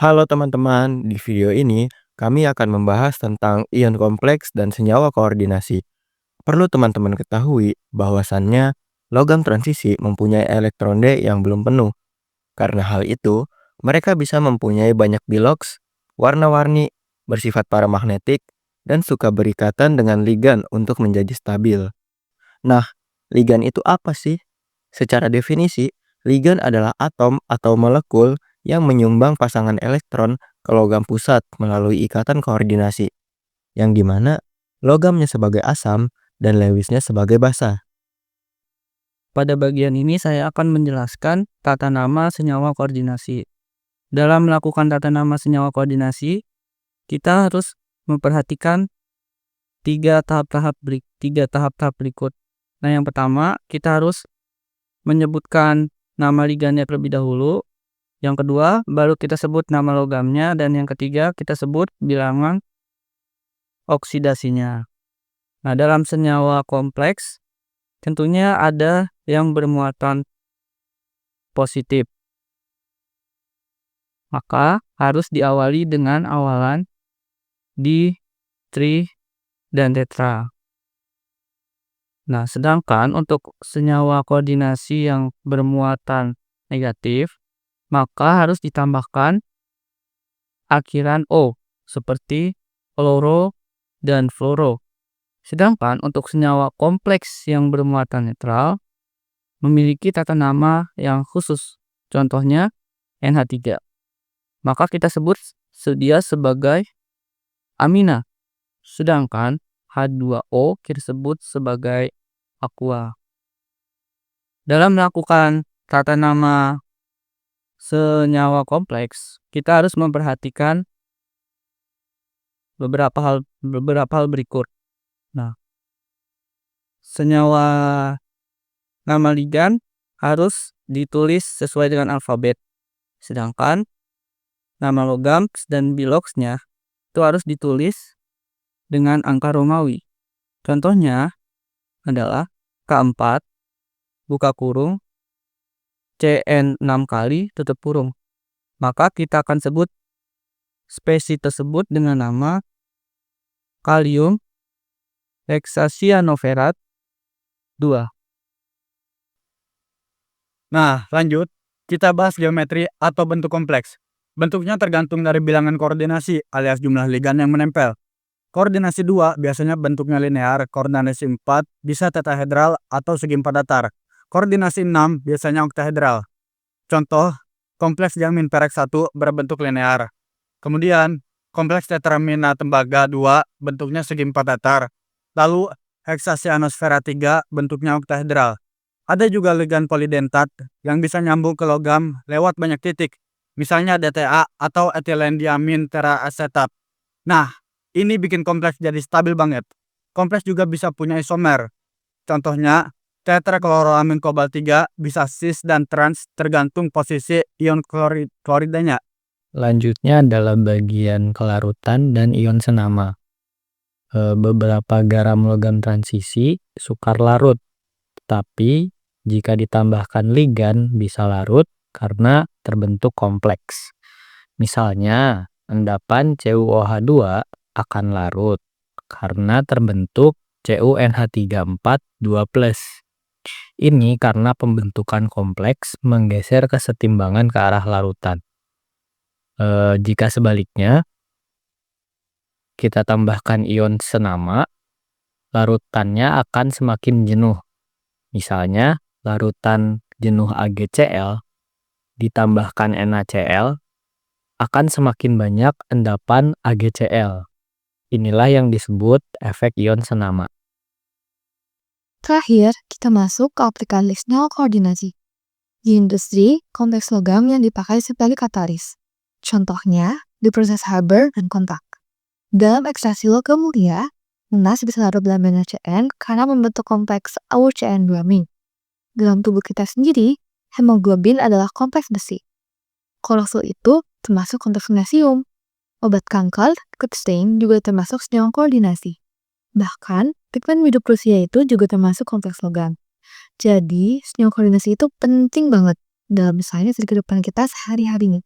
Halo teman-teman, di video ini kami akan membahas tentang ion kompleks dan senyawa koordinasi. Perlu teman-teman ketahui bahwasannya logam transisi mempunyai elektronde yang belum penuh. Karena hal itu, mereka bisa mempunyai banyak biloks, warna-warni, bersifat paramagnetik, dan suka berikatan dengan ligan untuk menjadi stabil. Nah, ligan itu apa sih? Secara definisi, ligan adalah atom atau molekul yang menyumbang pasangan elektron ke logam pusat melalui ikatan koordinasi, yang dimana logamnya sebagai asam dan Lewisnya sebagai basa. Pada bagian ini saya akan menjelaskan tata nama senyawa koordinasi. Dalam melakukan tata nama senyawa koordinasi, kita harus memperhatikan tiga tahap-tahap berikut. Nah, yang pertama, kita harus menyebutkan nama ligannya terlebih dahulu. Yang kedua, baru kita sebut nama logamnya. Dan yang ketiga, kita sebut bilangan oksidasinya. Nah, dalam senyawa kompleks, tentunya ada yang bermuatan positif. Maka harus diawali dengan awalan di, tri, dan tetra. Nah, sedangkan untuk senyawa koordinasi yang bermuatan negatif, maka harus ditambahkan akhiran O, seperti fluoro dan fluoro. Sedangkan untuk senyawa kompleks yang bermuatan netral, memiliki tata nama yang khusus. Contohnya NH3. Maka kita sebut dia sebagai amina. Sedangkan H2O kita sebut sebagai aqua. Dalam melakukan tata nama senyawa kompleks, kita harus memperhatikan beberapa hal berikut. Nah, senyawa nama ligan harus ditulis sesuai dengan alfabet. Sedangkan nama logam dan biloksnya itu harus ditulis dengan angka Romawi. Contohnya adalah K4 buka kurung CN 6 kali tutup kurung. Maka kita akan sebut spesies tersebut dengan nama kalium hexacyanofferat 2. Nah, lanjut. Kita bahas geometri atau bentuk kompleks. Bentuknya tergantung dari bilangan koordinasi alias jumlah ligan yang menempel. Koordinasi 2 biasanya bentuknya linear, koordinasi 4 bisa tetahedral atau segi empat datar. Koordinasi 6 biasanya oktahedral. Contoh, kompleks diamin perek 1 berbentuk linear. Kemudian, kompleks tetramina tembaga 2 bentuknya segi empat datar. Lalu, hexacyanosfera 3 bentuknya oktahedral. Ada juga ligan polidentat yang bisa nyambung ke logam lewat banyak titik, misalnya DTA atau etilendiamin teraasetat. Nah, ini bikin kompleks jadi stabil banget. Kompleks juga bisa punya isomer. Contohnya, tetrakloroamin kobalt 3 bisa cis dan trans tergantung posisi ion kloridanya. Lanjutnya adalah bagian kelarutan dan ion senama. Beberapa garam logam transisi sukar larut, tapi jika ditambahkan ligan bisa larut karena terbentuk kompleks. Misalnya, endapan CuOH2 akan larut karena terbentuk CuNH3 2+. Ini karena pembentukan kompleks menggeser kesetimbangan ke arah larutan. Jika sebaliknya, kita tambahkan ion senama, larutannya akan semakin jenuh. Misalnya, larutan jenuh AgCl ditambahkan NaCl akan semakin banyak endapan AgCl. Inilah yang disebut efek ion senama. Terakhir, kita masuk ke aplikasi senyawa koordinasi. Di industri, kompleks logam yang dipakai sebagai katalis. Contohnya, di proses Haber dan kontak. Dalam ekstraksi logam mulia, Nas bisa larut dalam NaCN karena membentuk kompleks AuCN2-. Dalam tubuh kita sendiri, hemoglobin adalah kompleks besi. Klorofil itu termasuk kompleks magnesium. Obat kanker, Kutstein, juga termasuk senyawa koordinasi. Bahkan, pigmen hidup Rusia itu juga termasuk kompleks logam. Jadi, senyawa koordinasi itu penting banget dalam misalnya kehidupan kita sehari-hari.